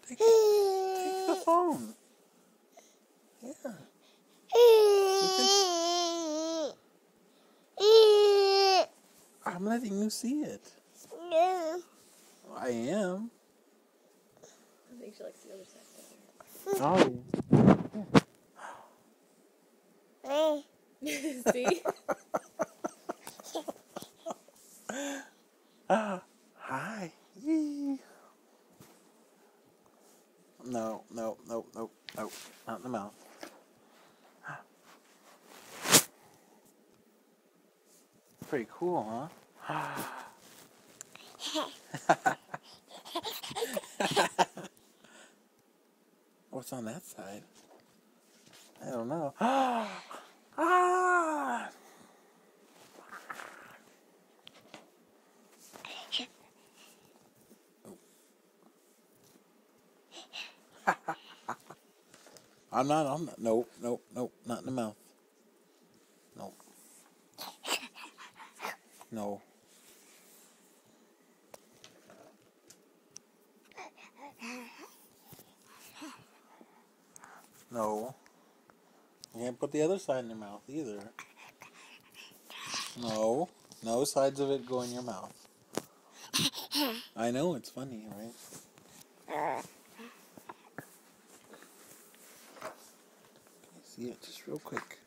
Take the phone. Yeah. I'm letting you see it. No. I am. I think she likes the other side better. Oh. See? Hi. Yee. No, no, no, no, no. Not in the mouth. Pretty cool, huh? What's on that side? I don't know. Ah! I'm not. Nope, nope, nope. Not in the mouth. Nope. No. No. You can't put the other side in your mouth either. No. No sides of it go in your mouth. I know, it's funny, right? See it just real quick.